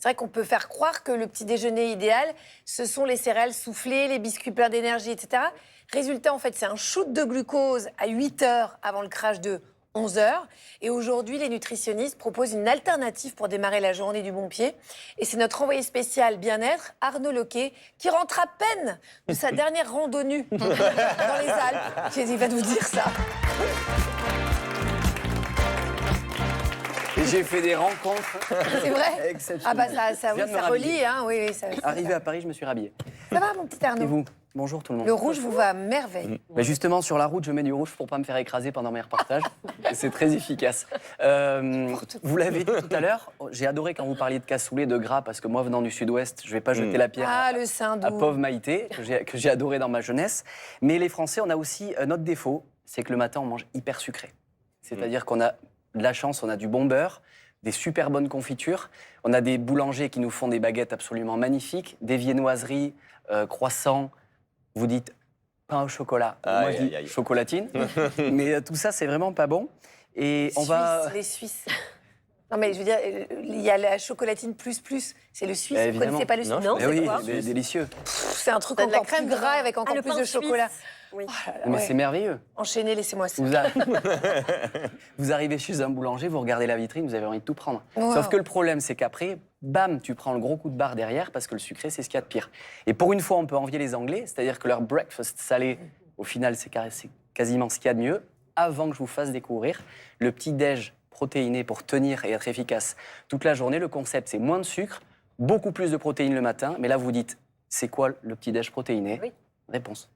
C'est vrai qu'on peut faire croire que le petit déjeuner idéal, ce sont les céréales soufflées, les biscuits pleins d'énergie, etc. Résultat, en fait, c'est un shoot de glucose à 8 heures avant le crash de 11 heures. Et aujourd'hui, les nutritionnistes proposent une alternative pour démarrer la journée du bon pied. Et c'est notre envoyé spécial bien-être, Arnaud Loquet, qui rentre à peine de sa dernière randonnée dans les Alpes. Il va nous dire ça. Et j'ai fait des rencontres. C'est vrai. Exceptionnelles. Ah bah ça, oui, ça relie, hein. Oui, ça. Arrivé à Paris, je me suis rhabillé. Ça va, mon petit Arnaud? Et vous? Bonjour tout le monde. Le rouge vous va à merveille. Mais justement, sur la route, je mets du rouge pour pas me faire écraser pendant mes reportages. Et c'est très efficace. Vous l'avez dit tout à l'heure, j'ai adoré quand vous parliez de cassoulet, de gras, parce que moi, venant du Sud-Ouest, je vais pas jeter la pierre le sein à doux. pauvre Maïté, que j'ai adoré dans ma jeunesse. Mais les Français, on a aussi notre défaut, c'est que le matin, on mange hyper sucré. C'est-à-dire qu'on a de la chance, on a du bon beurre, des super bonnes confitures. On a des boulangers qui nous font des baguettes absolument magnifiques, des viennoiseries, croissants. Vous dites pain au chocolat. Moi, je dis chocolatine. Mais tout ça, c'est vraiment pas bon. Et on va... Les Suisses. Non, mais je veux dire, il y a la chocolatine plus. C'est le Suisse. Vous connaissez pas le Suisse? Non, Mais oui, quoi c'est délicieux. C'est un truc de la encore crème plus gras avec encore le plus pain de suisse. chocolat. Oui. Oh là là, Mais ouais. c'est merveilleux. Enchaînez, laissez-moi ça. Vous arrivez chez un boulanger, vous regardez la vitrine, vous avez envie de tout prendre. Wow. Sauf que le problème, c'est qu'après, bam, tu prends le gros coup de barre derrière parce que le sucré, c'est ce qu'il y a de pire. Et pour une fois, on peut envier les Anglais, c'est-à-dire que leur breakfast salé, au final, c'est quasiment ce qu'il y a de mieux. Avant que je vous fasse découvrir le petit-déj protéiné pour tenir et être efficace toute la journée, le concept, c'est moins de sucre, beaucoup plus de protéines le matin. Mais là, vous dites, c'est quoi le petit-déj protéiné? Oui. Réponse.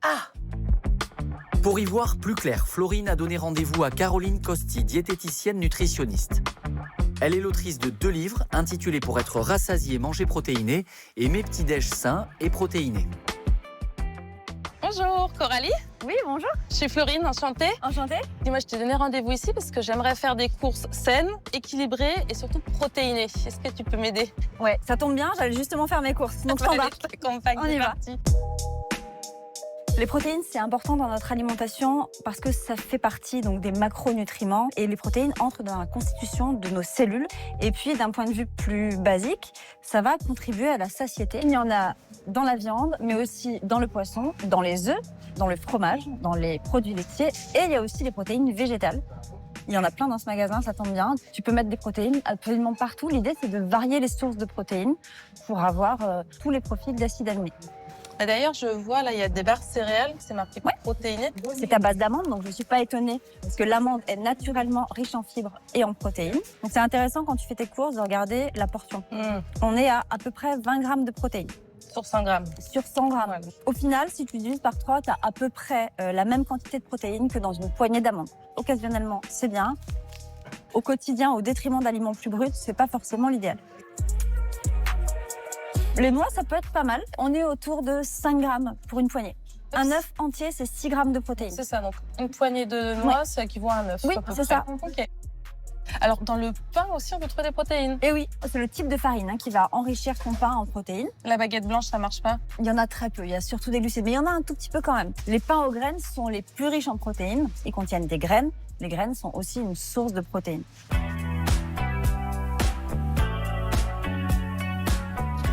Pour y voir plus clair, Florine a donné rendez-vous à Caroline Costi, diététicienne nutritionniste. Elle est l'autrice de 2 livres intitulés Pour être rassasié, manger protéiné et Mes petits déj sains et protéinés. Bonjour, Coralie. Oui, bonjour. Je suis Florine, enchantée. Enchantée. Dis-moi, je t'ai donné rendez-vous ici parce que j'aimerais faire des courses saines, équilibrées et surtout protéinées. Est-ce que tu peux m'aider? Ouais, ça tombe bien, j'allais justement faire mes courses. Donc, je t'embarque. Allez, campagne, On y c'est va. parti. Les protéines, c'est important dans notre alimentation parce que ça fait partie donc, des macronutriments et les protéines entrent dans la constitution de nos cellules. Et puis, d'un point de vue plus basique, ça va contribuer à la satiété. Il y en a dans la viande, mais aussi dans le poisson, dans les œufs, dans le fromage, dans les produits laitiers. Et il y a aussi les protéines végétales. Il y en a plein dans ce magasin, ça tombe bien. Tu peux mettre des protéines absolument partout. L'idée, c'est de varier les sources de protéines pour avoir tous les profils d'acides aminés. Et d'ailleurs, je vois là, il y a des barres céréales, c'est marqué protéinées. C'est à base d'amande, donc je ne suis pas étonnée parce que l'amande est naturellement riche en fibres et en protéines. Donc c'est intéressant quand tu fais tes courses de regarder la portion. On est à peu près 20 grammes de protéines. Sur 100 grammes. Sur 100 grammes. Ouais. Au final, si tu divises par 3, tu as à peu près la même quantité de protéines que dans une poignée d'amandes. Occasionnellement, c'est bien. Au quotidien, au détriment d'aliments plus bruts, c'est pas forcément l'idéal. Les noix, ça peut être pas mal. On est autour de 5 grammes pour une poignée. Un œuf entier, c'est 6 grammes de protéines. C'est ça, donc une poignée de noix, ça équivaut à un œuf. Oui, à peu c'est près. ça. Ok. Alors, dans le pain aussi, on peut trouver des protéines. Et oui, c'est le type de farine qui va enrichir ton pain en protéines. La baguette blanche, ça marche pas? Il y en a très peu, il y a surtout des glucides, mais il y en a un tout petit peu quand même. Les pains aux graines sont les plus riches en protéines. Ils contiennent des graines. Les graines sont aussi une source de protéines.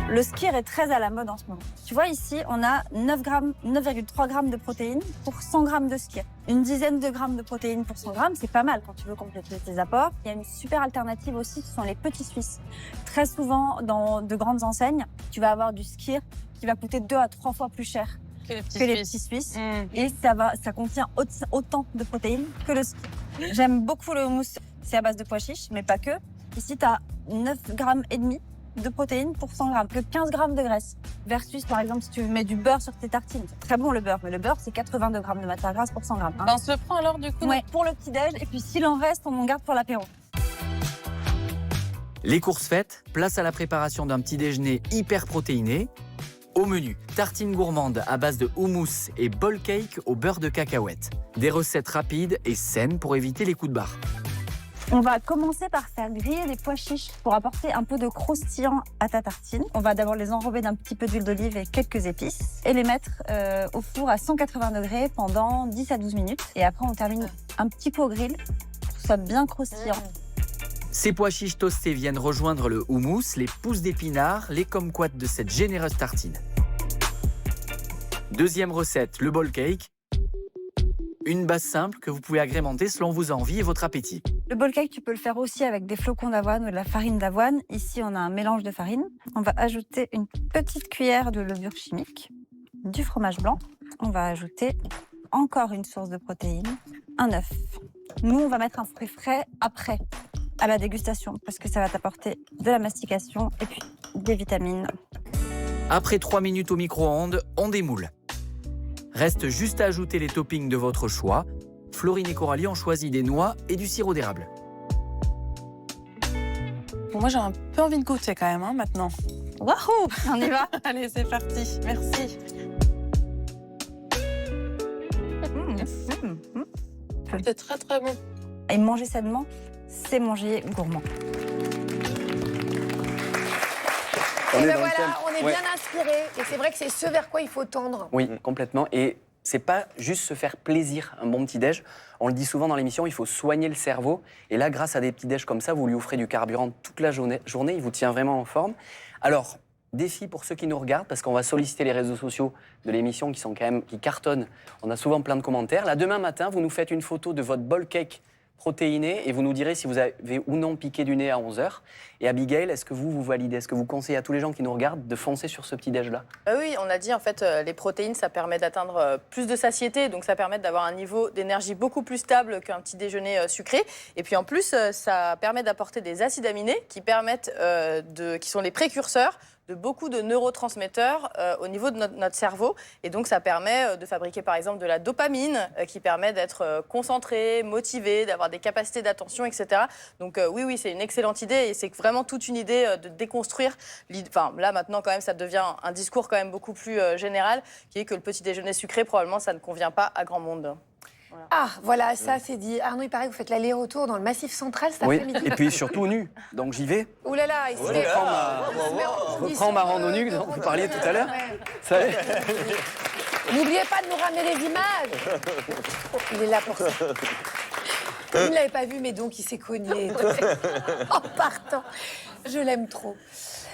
Le skyr est très à la mode en ce moment. Tu vois ici, on a 9,3 grammes de protéines pour 100 grammes de skyr. Une dizaine de grammes de protéines pour 100 grammes, c'est pas mal quand tu veux compléter tes apports. Il y a une super alternative aussi, ce sont les petits Suisses. Très souvent, dans de grandes enseignes, tu vas avoir du skyr qui va coûter 2 à 3 fois plus cher Que les petits que les Suisses. petits Suisses. Mmh. Et ça contient autant de protéines que le skyr. J'aime beaucoup le houmous, c'est à base de pois chiches, mais pas que. Ici, tu as 9,5 grammes de protéines pour 100 grammes, que 15 grammes de graisse. Versus, par exemple, si tu mets du beurre sur tes tartines. C'est très bon le beurre, mais le beurre, c'est 82 grammes de matière grasse pour 100 grammes. Ben, on se le prend alors du coup? Ouais, pour le petit-déj, et puis s'il en reste, on en garde pour l'apéro. Les courses faites, place à la préparation d'un petit déjeuner hyper protéiné. Au menu, tartines gourmandes à base de houmous et bowl cake au beurre de cacahuète. Des recettes rapides et saines pour éviter les coups de barre. On va commencer par faire griller des pois chiches pour apporter un peu de croustillant à ta tartine. On va d'abord les enrober d'un petit peu d'huile d'olive et quelques épices et les mettre au four à 180 degrés pendant 10 à 12 minutes. Et après, on termine un petit peu au grill pour que ce soit bien croustillant. Ces pois chiches toastés viennent rejoindre le houmous, les pousses d'épinards, les kumquats de cette généreuse tartine. Deuxième recette, le bowl cake. Une base simple que vous pouvez agrémenter selon vos envies et votre appétit. Le bowl cake, tu peux le faire aussi avec des flocons d'avoine ou de la farine d'avoine. Ici, on a un mélange de farine. On va ajouter une petite cuillère de levure chimique, du fromage blanc. On va ajouter encore une source de protéines, un œuf. Nous, on va mettre un fruit frais après, à la dégustation, parce que ça va t'apporter de la mastication et puis des vitamines. Après 3 minutes au micro-ondes, on démoule. Reste juste à ajouter les toppings de votre choix. Florine et Coralie ont choisi des noix et du sirop d'érable. Bon, moi, j'ai un peu envie de goûter quand même, hein, maintenant. Wahou! On y va? Allez, c'est parti. Merci. C'est très, très bon. Et manger sainement, c'est manger gourmand. On Et est ben dans le voilà, thème. on est Ouais. bien inspiré. Et c'est vrai que c'est ce vers quoi il faut tendre. Oui, complètement. Et c'est pas juste se faire plaisir, un bon petit-déj. On le dit souvent dans l'émission, il faut soigner le cerveau. Et là, grâce à des petits-déj comme ça, vous lui offrez du carburant toute la journée. Il vous tient vraiment en forme. Alors, défi pour ceux qui nous regardent, parce qu'on va solliciter les réseaux sociaux de l'émission qui cartonnent. On a souvent plein de commentaires. Là, demain matin, vous nous faites une photo de votre bowl cake protéiné et vous nous direz si vous avez ou non piqué du nez à 11h. Et Abigail, est-ce que vous validez? Est-ce que vous conseillez à tous les gens qui nous regardent de foncer sur ce petit déj-là? Oui, on a dit en fait les protéines, ça permet d'atteindre plus de satiété, donc ça permet d'avoir un niveau d'énergie beaucoup plus stable qu'un petit déjeuner sucré. Et puis en plus, ça permet d'apporter des acides aminés qui permettent qui sont les précurseurs de beaucoup de neurotransmetteurs au niveau de notre cerveau. Et donc, ça permet de fabriquer, par exemple, de la dopamine qui permet d'être concentré, motivé, d'avoir des capacités d'attention, etc. Donc, oui, c'est une excellente idée et c'est vraiment toute une idée de déconstruire. Enfin, là, maintenant, quand même, ça devient un discours quand même beaucoup plus général qui est que le petit déjeuner sucré, probablement, ça ne convient pas à grand monde. Voilà. Ah, voilà, ça c'est dit. Arnaud, il paraît que vous faites l'aller-retour dans le Massif Central cet Oui, après-midi. et puis surtout nu. Donc j'y vais. Ouh là là, il se Je met- reprends ma randonnée dont vous parliez tout à l'heure. Ouais. Ça y est. N'oubliez pas de nous ramener des images. Il est là pour ça. Vous ne l'avez pas vu, mais donc il s'est cogné en partant. Je l'aime trop.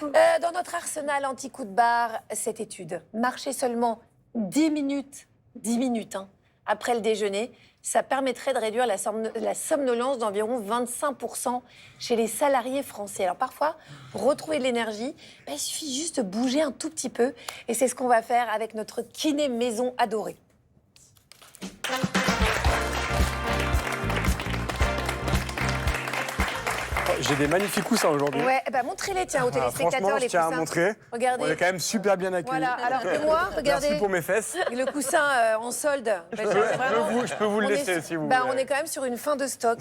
Dans notre arsenal anti-coup de barre, cette étude. Marcher seulement 10 minutes, hein, après le déjeuner, ça permettrait de réduire la somnolence d'environ 25% chez les salariés français. Alors parfois, pour retrouver de l'énergie, il suffit juste de bouger un tout petit peu. Et c'est ce qu'on va faire avec notre kiné maison adorée. J'ai des magnifiques coussins aujourd'hui. Ouais, montrez-les, tiens, aux Ah, téléspectateurs, franchement, je les tiens à coussins. montrer. Regardez. On est quand même super bien accueillis. Voilà, alors que moi, regardez. Merci pour mes fesses. Le coussin en solde. Je peux vous le laisser si vous voulez. On est quand même sur une fin de stock.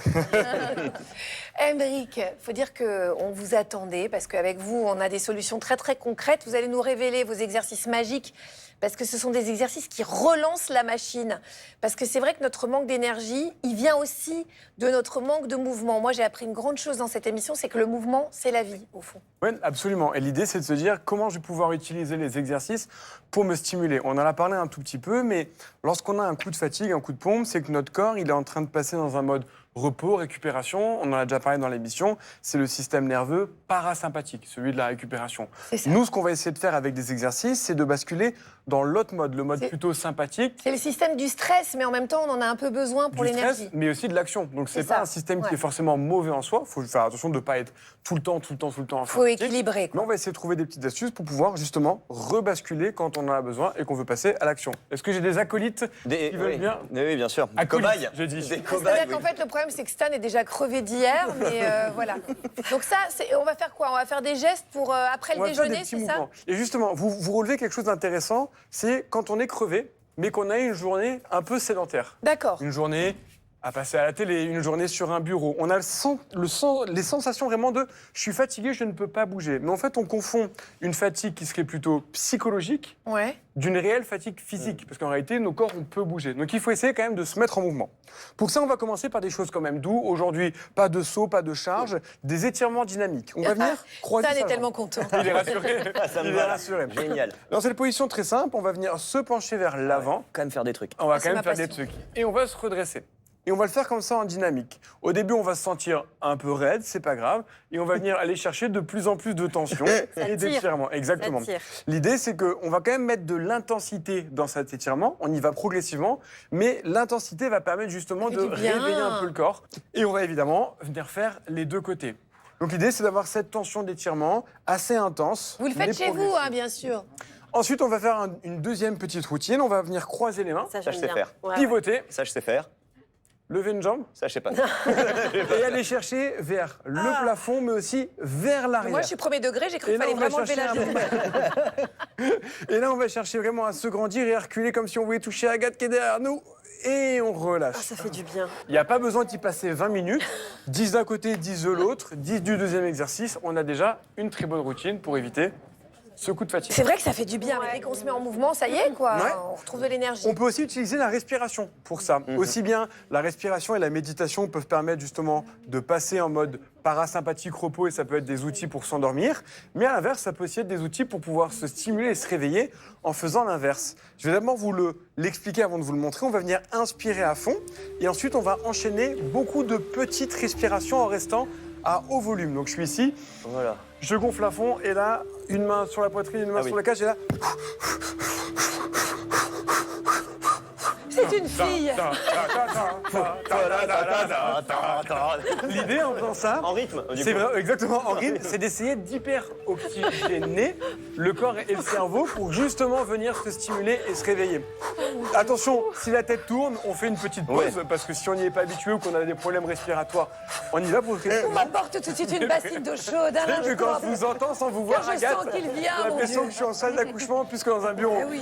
Aymeric, il faut dire qu'on vous attendait parce qu'avec vous, on a des solutions très très concrètes. Vous allez nous révéler vos exercices magiques parce que ce sont des exercices qui relancent la machine. Parce que c'est vrai que notre manque d'énergie, il vient aussi de notre manque de mouvement. Moi, j'ai appris une grande chose dans cette émission, c'est que le mouvement, c'est la vie, au fond. Oui, absolument. Et l'idée, c'est de se dire comment je vais pouvoir utiliser les exercices pour me stimuler. On en a parlé un tout petit peu, mais lorsqu'on a un coup de fatigue, un coup de pompe, c'est que notre corps, il est en train de passer dans un mode repos, récupération. On en a déjà parlé dans l'émission. C'est le système nerveux parasympathique, celui de la récupération. Nous, ce qu'on va essayer de faire avec des exercices, c'est de basculer dans l'autre mode, le mode plutôt sympathique. C'est le système du stress, mais en même temps, on en a un peu besoin pour du l'énergie. stress, mais aussi de l'action. Donc, c'est C'est pas ça. un système qui Ouais. est forcément mauvais en soi. Il faut faire attention de ne pas être tout le temps Il faut équilibrer, quoi. Mais on va essayer de trouver des petites astuces pour pouvoir justement rebasculer quand on en a besoin et qu'on veut passer à l'action. Est-ce que j'ai des acolytes qui veulent bien Oui, bien sûr. Acolytes, Cobayes. j'ai dit. Des C'est-à-dire cobayes, oui. qu'en fait, le problème, c'est que Stan est déjà crevé d'hier, mais voilà. Donc ça, on va faire quoi? On va faire des gestes pour après On le va faire des déjeuner, petits c'est ça? mouvements. Et justement, vous relevez quelque chose d'intéressant, c'est quand on est crevé, mais qu'on a une journée un peu sédentaire. D'accord. Une journée à passer à la télé, une journée sur un bureau. On a les sensations vraiment de « je suis fatigué, je ne peux pas bouger ». Mais en fait, on confond une fatigue qui serait plutôt psychologique Ouais. d'une réelle fatigue physique. Parce qu'en réalité, nos corps, on peut bouger. Donc il faut essayer quand même de se mettre en mouvement. Pour ça, on va commencer par des choses quand même doux. Aujourd'hui, pas de saut, pas de charge, des étirements dynamiques. On va venir croiser Stan sa est jambe. tellement content. Il est rassuré. Ça me Il est va. rassuré. Génial. Dans cette position très simple, on va venir se pencher vers l'avant. Quand même faire des trucs. On va c'est quand ma même faire des passion. trucs. Et on va se redresser. Et on va le faire comme ça en dynamique. Au début, on va se sentir un peu raide, c'est pas grave. Et on va venir aller chercher de plus en plus de tension et d'étirement. Exactement. L'idée, c'est qu'on va quand même mettre de l'intensité dans cet étirement. On y va progressivement. Mais l'intensité va permettre justement de réveiller un peu le corps. Et on va évidemment venir faire les deux côtés. Donc l'idée, c'est d'avoir cette tension d'étirement assez intense. Vous le faites chez vous, hein, bien sûr. Ensuite, on va faire une deuxième petite routine. On va venir croiser les mains, Ça, je sais faire. pivoter, Ça, je sais faire. lever une jambe Ça, je sais pas. et aller chercher vers le plafond, mais aussi vers l'arrière. Moi, je suis premier degré, j'ai cru Et qu'il là, fallait on va vraiment lever la chercher jambe. Et là, on va chercher vraiment à se grandir et à reculer comme si on voulait toucher Agathe qui est derrière nous. Et on relâche. Ça fait du bien. Il n'y a pas besoin d'y passer 20 minutes. 10 d'un côté, 10 de l'autre, 10 du deuxième exercice. On a déjà une très bonne routine pour éviter ce coup de fatigue. C'est vrai que ça fait du bien, mais dès qu'on se met en mouvement, ça y est, quoi. Ouais. On retrouve de l'énergie. On peut aussi utiliser la respiration pour ça. Aussi bien la respiration et la méditation peuvent permettre justement de passer en mode parasympathique repos et ça peut être des outils pour s'endormir. Mais à l'inverse, ça peut aussi être des outils pour pouvoir se stimuler et se réveiller en faisant l'inverse. Je vais d'abord vous l'expliquer avant de vous le montrer. On va venir inspirer à fond et ensuite on va enchaîner beaucoup de petites respirations en restant à haut volume. Donc je suis ici, Voilà. je gonfle à fond et là, une main sur la poitrine, une main sur la cage et là... C'est une fille. L'idée en faisant ça, En rythme, du c'est coup. vrai, exactement en rythme, c'est d'essayer d'hyper-oxygéner le corps et le cerveau pour justement venir se stimuler et se réveiller. Attention, si la tête tourne, on fait une petite pause parce que si on n'y est pas habitué ou qu'on a des problèmes respiratoires, on y va pour le On m'apporte tout de suite une bassine d'eau chaude. Et puis quand je vous entends sans vous voir, je Agathe, sens qu'il vient, j'ai mon l'impression Dieu. que je suis en salle d'accouchement plus que dans un bureau. Eh oui,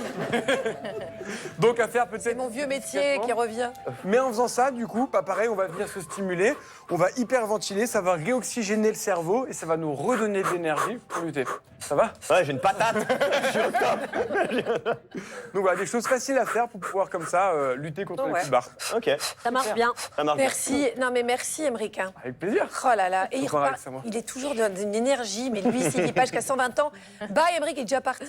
Donc à faire c'est peut-être... mon vieux métier qui revient. Mais en faisant ça, du coup, pas pareil, on va venir se stimuler, on va hyperventiler, ça va réoxygéner le cerveau et ça va nous redonner de l'énergie pour lutter. Ça va? Ouais, j'ai une patate. Donc voilà, des choses faciles à faire pour pouvoir comme ça lutter contre les coups de barre. Ok, Ça marche bien. ça marche bien. Merci. Non, mais merci, Émeric. Hein. Avec plaisir. Oh là là. Et il, Encore avec repart, ça, moi. il est toujours d'une énergie, mais lui, s'il vit pas jusqu'à 120 ans, bye, Émeric est déjà parti.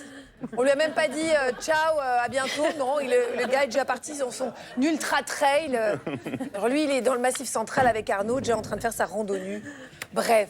On lui a même pas dit ciao, à bientôt. Non, le gars est déjà parti sur son ultra trail. Alors lui, il est dans le Massif Central avec Arnaud, déjà en train de faire sa randonnée. Bref.